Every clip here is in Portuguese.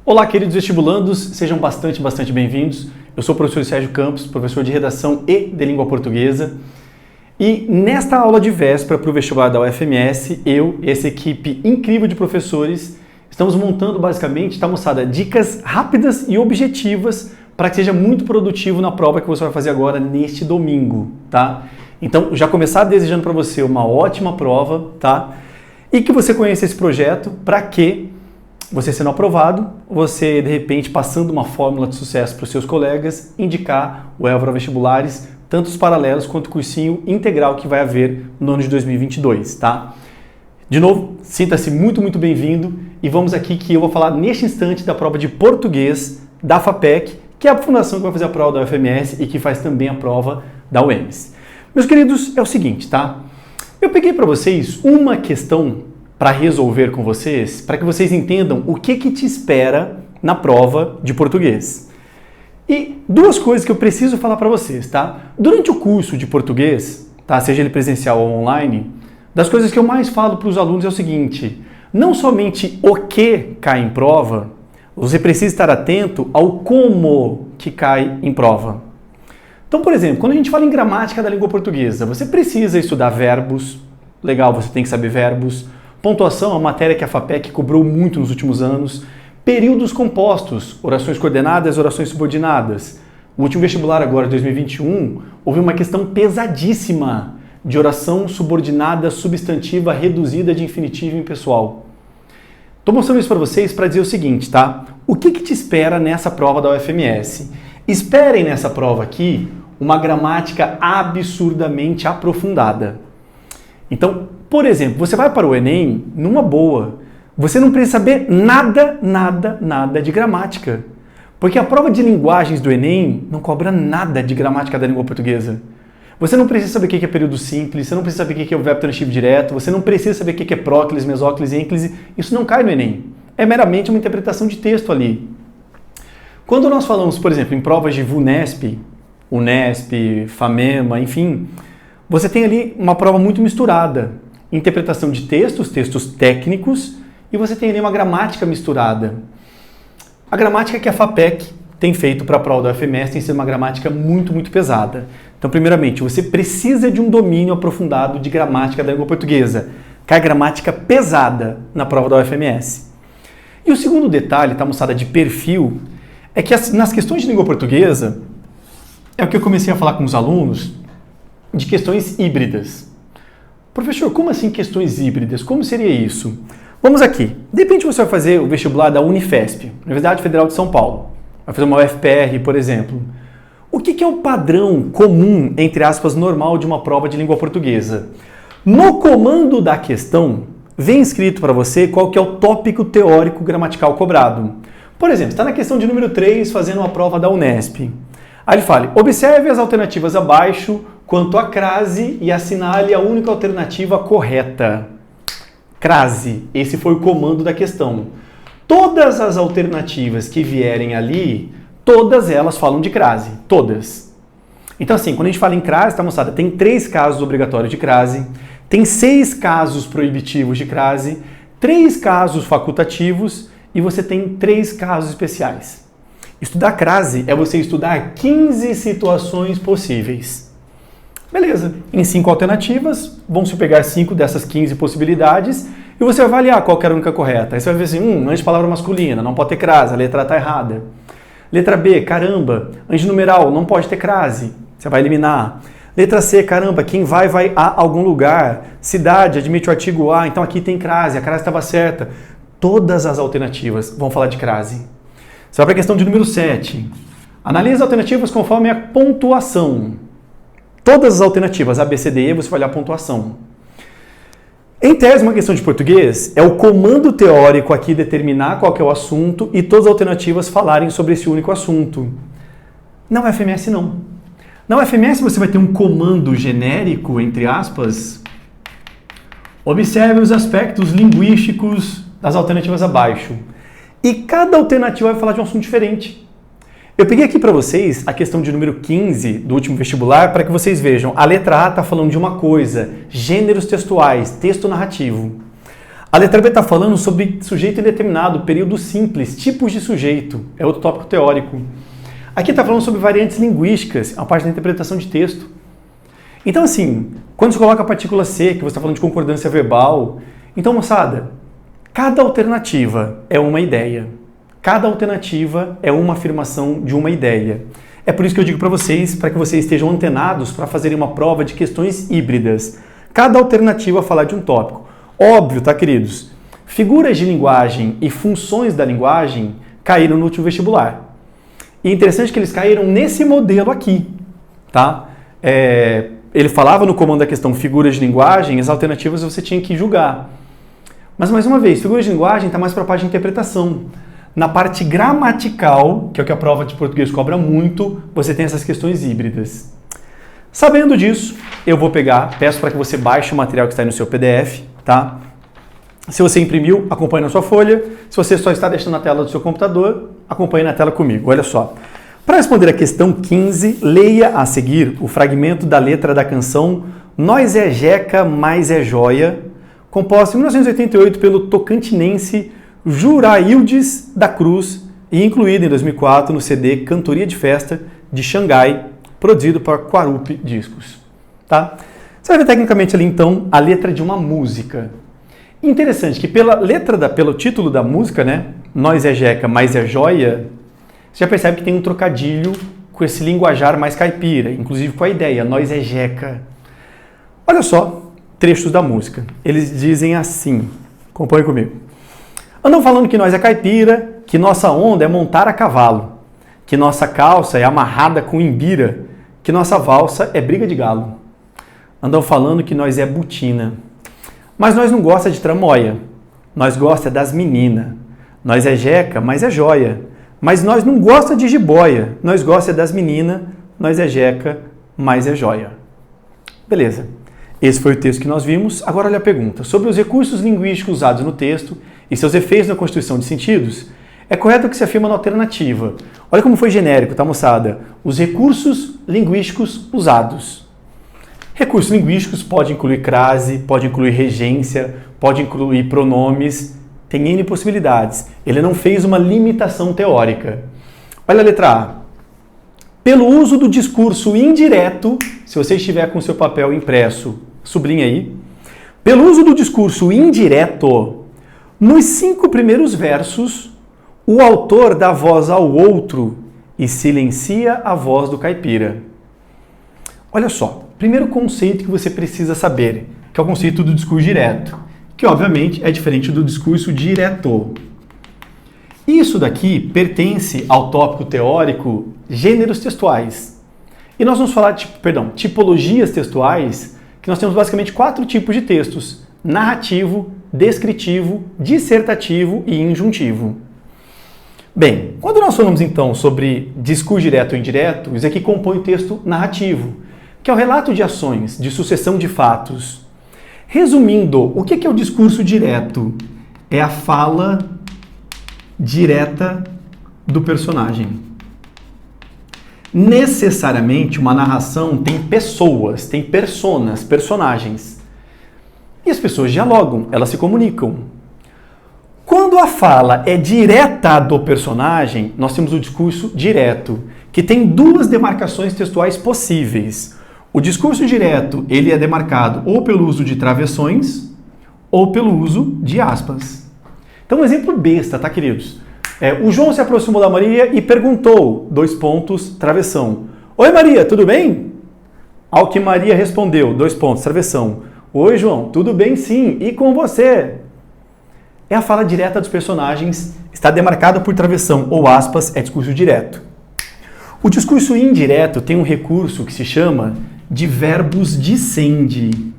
Olá, queridos vestibulandos, sejam bastante bem-vindos. Eu sou o professor Sérgio Campos, professor de Redação e de Língua Portuguesa. E nesta aula de véspera para o vestibular da UFMS, eu e essa equipe incrível de professores estamos montando basicamente, tá, moçada, dicas rápidas e objetivas para que seja muito produtivo na prova que você vai fazer agora neste domingo, tá? Então, já começar desejando para você uma ótima prova, tá? E que você conheça esse projeto para que você sendo aprovado, você de repente passando uma fórmula de sucesso para os seus colegas, indicar o Évora Vestibulares, tanto os paralelos quanto o cursinho integral que vai haver no ano de 2022, tá? De novo, sinta-se muito bem-vindo e vamos aqui que eu vou falar neste instante da prova de português da FAPEC, que é a fundação que vai fazer a prova da UFMS e que faz também a prova da UEMS. Meus queridos, é o seguinte, tá? Eu peguei para vocês uma questão para resolver com vocês, para que vocês entendam o que te espera na prova de português. E duas coisas que eu preciso falar para vocês, tá? Durante o curso de português, tá? Seja ele presencial ou online, das coisas que eu mais falo para os alunos é o seguinte: não somente o que cai em prova, você precisa estar atento ao como que cai em prova. Então, por exemplo, quando a gente fala em gramática da língua portuguesa, você precisa estudar verbos, legal, você tem que saber verbos. Pontuação é uma matéria que a FAPEC cobrou muito nos últimos anos. Períodos compostos, orações coordenadas, orações subordinadas. O último vestibular agora, 2021, houve uma questão pesadíssima de oração subordinada substantiva reduzida de infinitivo impessoal. Estou mostrando isso para vocês para dizer o seguinte, tá? O que te espera nessa prova da UFMS? Esperem nessa prova aqui uma gramática absurdamente aprofundada. Então, por exemplo, você vai para o Enem numa boa. Você não precisa saber nada de gramática. Porque a prova de linguagens do Enem não cobra nada de gramática da língua portuguesa. Você não precisa saber o que é período simples, você não precisa saber o que é o verbo transitivo direto, você não precisa saber o que é próclise, mesóclise, ênclise. Isso não cai no Enem. É meramente uma interpretação de texto ali. Quando nós falamos, por exemplo, em provas de VUNESP, UNESP, FAMEMA, enfim, você tem ali uma prova muito misturada. Interpretação de textos, textos técnicos, e você tem ali uma gramática misturada. A gramática que a FAPEC tem feito para a prova da UFMS tem sido uma gramática muito pesada. Então, primeiramente, você precisa de um domínio aprofundado de gramática da língua portuguesa. Cai gramática pesada na prova da UFMS. E o segundo detalhe, tá, moçada, de perfil, é que nas questões de língua portuguesa, é o que eu comecei a falar com os alunos, de questões híbridas. Professor, como assim questões híbridas? Como seria isso? Vamos aqui. De repente você vai fazer o vestibular da Unifesp, Universidade Federal de São Paulo. Vai fazer uma UFPR, por exemplo. O que é o padrão comum, entre aspas, normal de uma prova de língua portuguesa? No comando da questão, vem escrito para você qual que é o tópico teórico gramatical cobrado. Por exemplo, está na questão de número 3, fazendo uma prova da Unesp. Aí ele fala: observe as alternativas abaixo quanto à crase e assinale a única alternativa correta. Crase, esse foi o comando da questão. Todas as alternativas que vierem ali, todas elas falam de crase, todas. Então assim, quando a gente fala em crase, tá, moçada, tem 3 casos obrigatórios de crase, tem 6 casos proibitivos de crase, 3 casos facultativos e você tem 3 casos especiais. Estudar crase é você estudar 15 situações possíveis. Beleza, em 5 alternativas, vão se pegar 5 dessas 15 possibilidades e você vai avaliar qual que era a única correta. Aí você vai ver assim, antes de palavra masculina, não pode ter crase, a letra A está errada. Letra B, caramba, antes de numeral, não pode ter crase, você vai eliminar. Letra C, caramba, quem vai a algum lugar. Cidade, admite o artigo A, então aqui tem crase, a crase estava certa. Todas as alternativas vão falar de crase. Você vai para a questão de número 7. Analise as alternativas conforme a pontuação. Todas as alternativas, A, B, C, D, E, você vai olhar a pontuação. Em tese, uma questão de português é o comando teórico aqui determinar qual que é o assunto e todas as alternativas falarem sobre esse único assunto. Na UFMS, não. Na UFMS, você vai ter um comando genérico, entre aspas. Observe os aspectos linguísticos das alternativas abaixo. E cada alternativa vai falar de um assunto diferente. Eu peguei aqui para vocês a questão de número 15 do último vestibular para que vocês vejam. A letra A está falando de uma coisa, gêneros textuais, texto narrativo. A letra B está falando sobre sujeito indeterminado, período simples, tipos de sujeito. É outro tópico teórico. Aqui está falando sobre variantes linguísticas, é uma parte da interpretação de texto. Então, assim, quando você coloca a partícula C, que você está falando de concordância verbal, então, moçada, cada alternativa é uma ideia. Cada alternativa é uma afirmação de uma ideia. É por isso que eu digo para vocês, para que vocês estejam antenados para fazerem uma prova de questões híbridas. Cada alternativa falar de um tópico. Óbvio, tá, queridos? Figuras de linguagem e funções da linguagem caíram no último vestibular. E é interessante que eles caíram nesse modelo aqui, tá? Ele falava no comando da questão figuras de linguagem, as alternativas você tinha que julgar. Mas, mais uma vez, figuras de linguagem está mais para a parte de interpretação. Na parte gramatical, que é o que a prova de português cobra muito, você tem essas questões híbridas. Sabendo disso, eu vou peço para que você baixe o material que está aí no seu PDF, tá? Se você imprimiu, acompanhe na sua folha. Se você só está deixando na tela do seu computador, acompanhe na tela comigo. Olha só. Para responder a questão 15, leia a seguir o fragmento da letra da canção Nós é Jeca, Mais é Joia, composta em 1988 pelo tocantinense Juraildes da Cruz e incluído em 2004 no CD Cantoria de Festa de Xangai, produzido por Quarup Discos. Tá? Você vai ver tecnicamente ali então a letra de uma música. Interessante que pelo título da música, né, Nós é Jeca, Mais é Joia, você já percebe que tem um trocadilho com esse linguajar mais caipira, inclusive com a ideia, Nós é Jeca. Olha só, trechos da música. Eles dizem assim, acompanhe comigo. Andam falando que nós é caipira, que nossa onda é montar a cavalo, que nossa calça é amarrada com imbira, que nossa valsa é briga de galo. Andam falando que nós é butina, mas nós não gosta de tramóia, nós gosta das menina. Nós é jeca, mas é joia, mas nós não gosta de jiboia, nós gosta das menina, nós é jeca, mas é joia. Beleza. Esse foi o texto que nós vimos. Agora olha a pergunta. Sobre os recursos linguísticos usados no texto e seus efeitos na constituição de sentidos, é correto o que se afirma na alternativa. Olha como foi genérico, tá, moçada? Os recursos linguísticos usados. Recursos linguísticos pode incluir crase, pode incluir regência, pode incluir pronomes, tem N possibilidades. Ele não fez uma limitação teórica. Olha a letra A. Pelo uso do discurso indireto, se você estiver com o seu papel impresso, sublinha aí. Pelo uso do discurso indireto, nos 5 primeiros versos, o autor dá voz ao outro e silencia a voz do caipira. Olha só, primeiro conceito que você precisa saber, que é o conceito do discurso direto, que obviamente é diferente do discurso direto. Isso daqui pertence ao tópico teórico gêneros textuais. E nós vamos falar de, tipologias textuais, que nós temos basicamente 4 tipos de textos: narrativo, descritivo, dissertativo e injuntivo. Bem, quando nós falamos então sobre discurso direto ou indireto, isso aqui compõe o texto narrativo, que é o relato de ações, de sucessão de fatos. Resumindo, o que é o discurso direto? É a fala direta do personagem. Necessariamente, uma narração tem pessoas, tem personas, personagens. E as pessoas dialogam, elas se comunicam. Quando a fala é direta do personagem, nós temos o discurso direto, que tem 2 demarcações textuais possíveis. O discurso direto, ele é demarcado ou pelo uso de travessões ou pelo uso de aspas. Então, um exemplo besta, tá, queridos? O João se aproximou da Maria e perguntou, travessão. Oi, Maria, tudo bem? Ao que Maria respondeu, travessão. Oi, João, tudo bem sim, e com você? É a fala direta dos personagens, está demarcada por travessão ou aspas, é discurso direto. O discurso indireto tem um recurso que se chama de verbos dicende.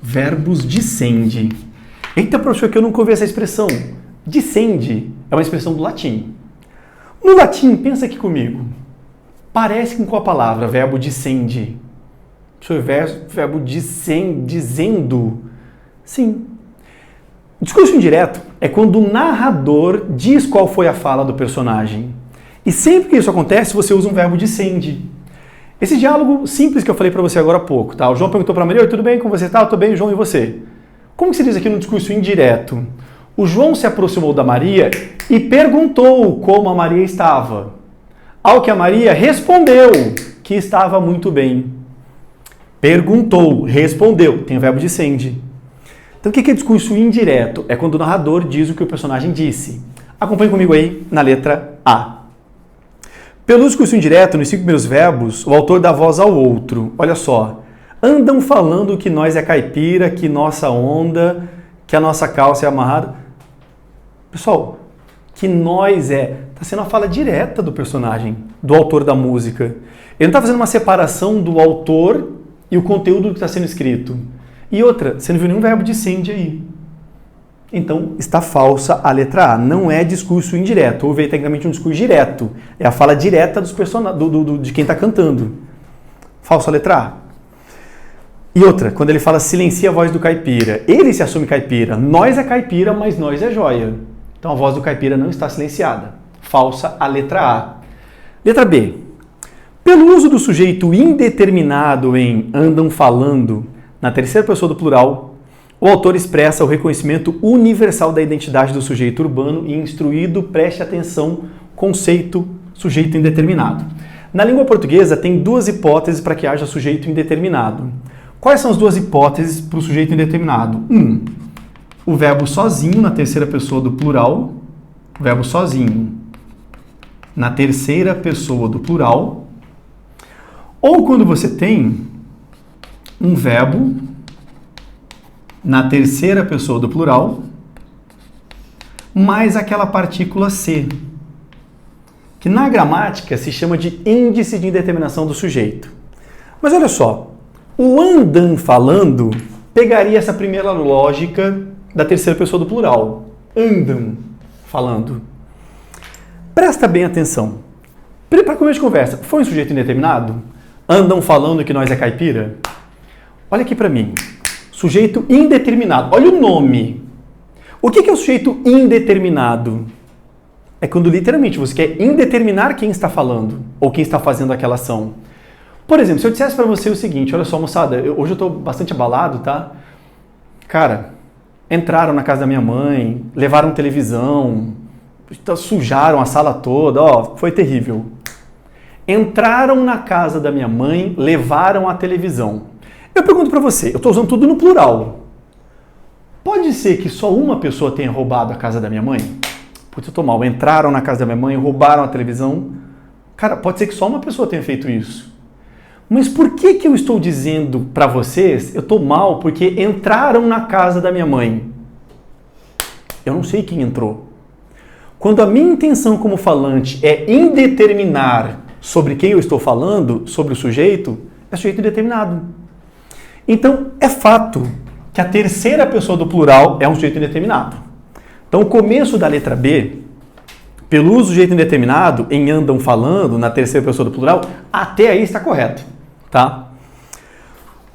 Verbos dicende. Eita, professor, que eu nunca ouvi essa expressão. Dicende é uma expressão do latim. No latim, pensa aqui comigo. Parece com qual palavra? Verbo dicende. Verbo dizendo. Sim. O discurso indireto é quando o narrador diz qual foi a fala do personagem. E sempre que isso acontece, você usa um verbo dicende. Esse diálogo simples que eu falei para você agora há pouco, tá? O João perguntou para a Maria, oi, tudo bem com você? Tá, eu tô bem, João, e você? Como se diz aqui no discurso indireto? O João se aproximou da Maria e perguntou como a Maria estava. Ao que a Maria respondeu que estava muito bem. Perguntou, respondeu, tem o verbo dicende. Então o que é discurso indireto? É quando o narrador diz o que o personagem disse. Acompanhe comigo aí na letra A. Pelo discurso indireto, nos 5 primeiros verbos, o autor dá voz ao outro. Olha só. Andam falando que nós é caipira, que nossa onda, que a nossa calça é amarrada. Pessoal, que nós está sendo a fala direta do personagem, do autor da música. Ele não está fazendo uma separação do autor e o conteúdo que está sendo escrito. E outra, você não viu nenhum verbo dicende aí. Então, está falsa a letra A. Não é discurso indireto. Houve tecnicamente um discurso direto. É a fala direta dos de quem está cantando. Falsa a letra A. E outra, quando ele fala silencia a voz do caipira. Ele se assume caipira. Nós é caipira, mas nós é joia. Então a voz do caipira não está silenciada. Falsa a letra A. Letra B. Pelo uso do sujeito indeterminado em andam falando, na terceira pessoa do plural, o autor expressa o reconhecimento universal da identidade do sujeito urbano e instruído, preste atenção, conceito sujeito indeterminado. Na língua portuguesa tem 2 hipóteses para que haja sujeito indeterminado. Quais são as 2 hipóteses para o sujeito indeterminado? 1. O verbo sozinho na terceira pessoa do plural. O verbo sozinho na terceira pessoa do plural. Ou quando você tem um verbo na terceira pessoa do plural, mais aquela partícula ser, que na gramática se chama de índice de indeterminação do sujeito. Mas olha só, o andam falando pegaria essa primeira lógica da terceira pessoa do plural. Andam falando. Presta bem atenção. Para começo de conversa, foi um sujeito indeterminado? Andam falando que nós é caipira? Olha aqui para mim. Sujeito indeterminado. Olha o nome. O que é o sujeito indeterminado? É quando literalmente você quer indeterminar quem está falando ou quem está fazendo aquela ação. Por exemplo, se eu dissesse para você o seguinte, olha só, moçada, hoje eu estou bastante abalado, tá? Cara, entraram na casa da minha mãe, levaram televisão, sujaram a sala toda, ó, foi terrível. Entraram na casa da minha mãe, levaram a televisão. Eu pergunto para você, eu estou usando tudo no plural. Pode ser que só uma pessoa tenha roubado a casa da minha mãe? Putz, eu tô mal. Entraram na casa da minha mãe, roubaram a televisão. Cara, pode ser que só uma pessoa tenha feito isso. Mas por que eu estou dizendo para vocês, eu tô mal porque entraram na casa da minha mãe? Eu não sei quem entrou. Quando a minha intenção como falante é indeterminar sobre quem eu estou falando, sobre o sujeito, é sujeito indeterminado. Então, é fato que a terceira pessoa do plural é um sujeito indeterminado. Então, o começo da letra B, pelo uso do sujeito indeterminado, em andam falando, na terceira pessoa do plural, até aí está correto. Tá?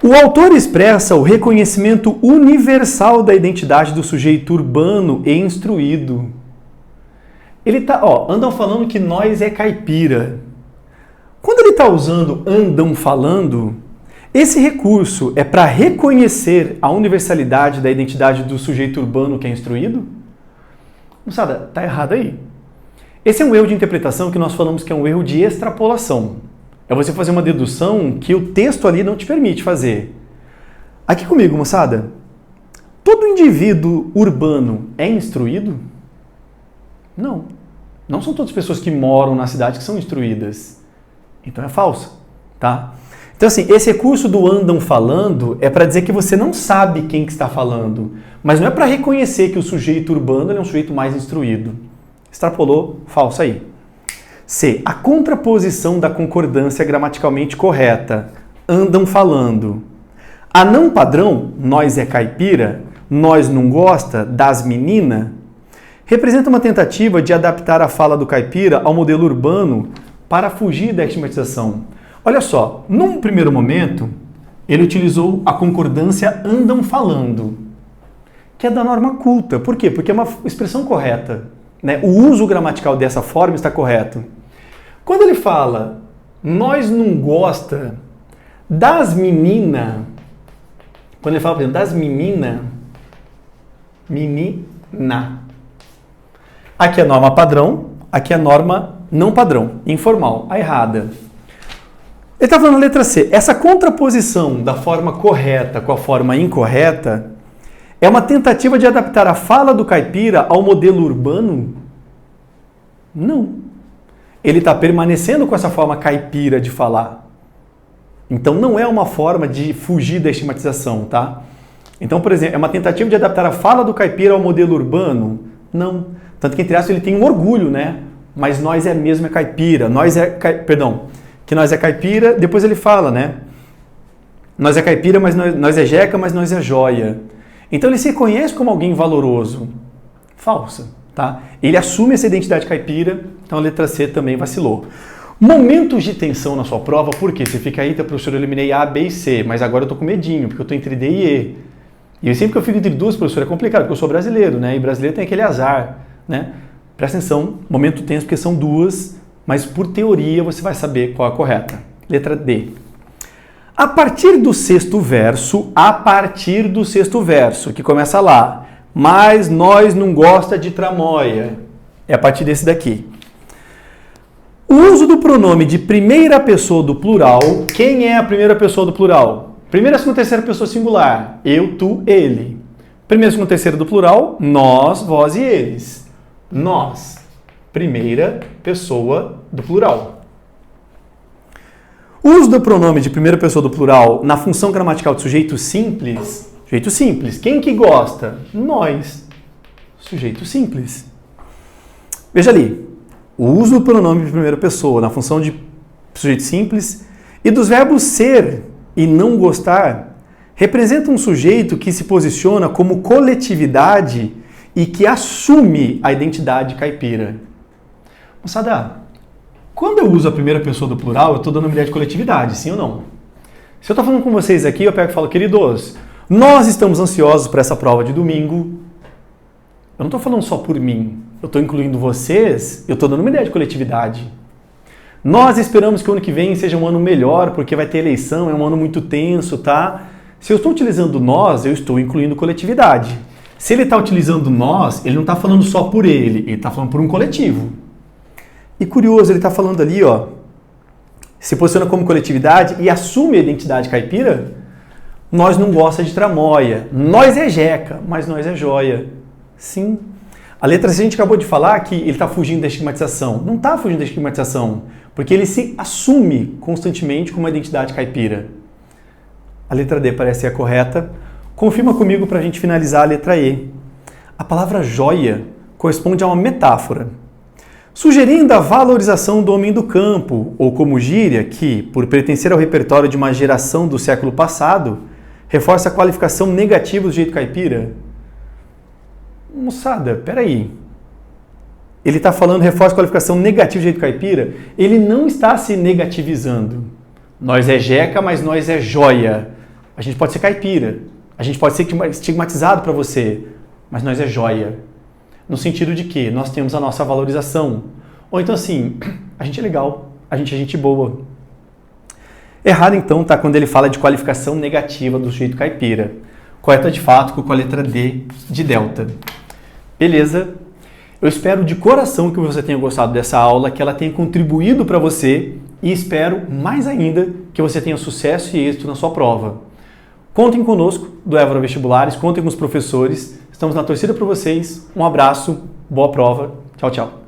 O autor expressa o reconhecimento universal da identidade do sujeito urbano e instruído. Ele está, andam falando que nós é caipira. Quando ele está usando andam falando, esse recurso é para reconhecer a universalidade da identidade do sujeito urbano que é instruído? Moçada, tá errado aí. Esse é um erro de interpretação que nós falamos que é um erro de extrapolação. É você fazer uma dedução que o texto ali não te permite fazer. Aqui comigo, moçada. Todo indivíduo urbano é instruído? Não. Não são todas as pessoas que moram na cidade que são instruídas. Então é falso, tá? Então, assim, esse recurso do andam falando é para dizer que você não sabe quem que está falando, mas não é para reconhecer que o sujeito urbano é um sujeito mais instruído. Extrapolou, falso aí. C. A contraposição da concordância gramaticalmente correta. Andam falando. A não padrão, nós é caipira, nós não gosta, das menina, representa uma tentativa de adaptar a fala do caipira ao modelo urbano para fugir da estigmatização. Olha só, num primeiro momento, ele utilizou a concordância andam falando, que é da norma culta. Por quê? Porque é uma expressão correta. Né? O uso gramatical dessa forma está correto. Quando ele fala, nós não gosta das menina, quando ele fala, por exemplo, das menina, menina. Aqui é a norma padrão, aqui é a norma não padrão, informal, a errada. Ele está falando na letra C. Essa contraposição da forma correta com a forma incorreta é uma tentativa de adaptar a fala do caipira ao modelo urbano? Não. Ele está permanecendo com essa forma caipira de falar. Então não é uma forma de fugir da estigmatização, tá? Então, por exemplo, é uma tentativa de adaptar a fala do caipira ao modelo urbano? Não. Tanto que, entre aspas, ele tem um orgulho, né? Mas nós é mesmo caipira. Que nós é caipira, depois ele fala, né? Nós é caipira, mas nós é jeca, mas nós é joia. Então ele se reconhece como alguém valoroso. Falsa, tá? Ele assume essa identidade caipira, então a letra C também vacilou. Momentos de tensão na sua prova, por quê? Você fica aí, professor, eu eliminei A, B e C, mas agora eu tô com medinho, porque eu tô entre D e E. E sempre que eu fico entre duas, professor, é complicado, porque eu sou brasileiro, né? E brasileiro tem aquele azar, né? Presta atenção, momento tenso, porque são duas, mas por teoria você vai saber qual é a correta. Letra D. A partir do sexto verso, que começa lá, mas nós não gosta de tramóia. É a partir desse daqui. O uso do pronome de primeira pessoa do plural. Quem é a primeira pessoa do plural? Primeira, segunda, terceira pessoa singular. Eu, tu, ele. Primeira, segunda, terceira do plural. Nós, vós e eles. Nós. Primeira pessoa do plural. O uso do pronome de primeira pessoa do plural na função gramatical de sujeito simples. Sujeito simples. Quem que gosta? Nós. Sujeito simples. Veja ali. O uso do pronome de primeira pessoa na função de sujeito simples e dos verbos ser e não gostar representa um sujeito que se posiciona como coletividade e que assume a identidade caipira. Moçada, quando eu uso a primeira pessoa do plural, eu estou dando uma ideia de coletividade, sim ou não? Se eu estou falando com vocês aqui, eu pego e falo, queridos, nós estamos ansiosos para essa prova de domingo. Eu não estou falando só por mim, eu estou incluindo vocês, eu estou dando uma ideia de coletividade. Nós esperamos que o ano que vem seja um ano melhor, porque vai ter eleição, é um ano muito tenso, tá? Se eu estou utilizando nós, eu estou incluindo coletividade. Se ele está utilizando nós, ele não está falando só por ele está falando por um coletivo. E curioso, ele está falando ali, ó, se posiciona como coletividade e assume a identidade caipira. Nós não gosta de tramóia. Nós é jeca, mas nós é joia. Sim. A letra C a gente acabou de falar que ele está fugindo da estigmatização. Não está fugindo da estigmatização, porque ele se assume constantemente como uma identidade caipira. A letra D parece ser a correta. Confirma comigo para a gente finalizar a letra E. A palavra joia corresponde a uma metáfora, sugerindo a valorização do homem do campo, ou como gíria, que, por pertencer ao repertório de uma geração do século passado, reforça a qualificação negativa do jeito caipira. Moçada, peraí. Ele está falando reforça a qualificação negativa do jeito caipira? Ele não está se negativizando. Nós é jeca, mas nós é joia. A gente pode ser caipira. A gente pode ser estigmatizado para você, mas nós é joia. No sentido de que nós temos a nossa valorização. Ou então assim, a gente é legal, a gente é gente boa. Errado então tá quando ele fala de qualificação negativa do sujeito caipira. Correta de fato com a letra D de delta. Beleza? Eu espero de coração que você tenha gostado dessa aula, que ela tenha contribuído para você e espero mais ainda que você tenha sucesso e êxito na sua prova. Contem conosco do Évora Vestibulares, contem com os professores. Estamos na torcida para vocês. Um abraço, boa prova. Tchau, tchau.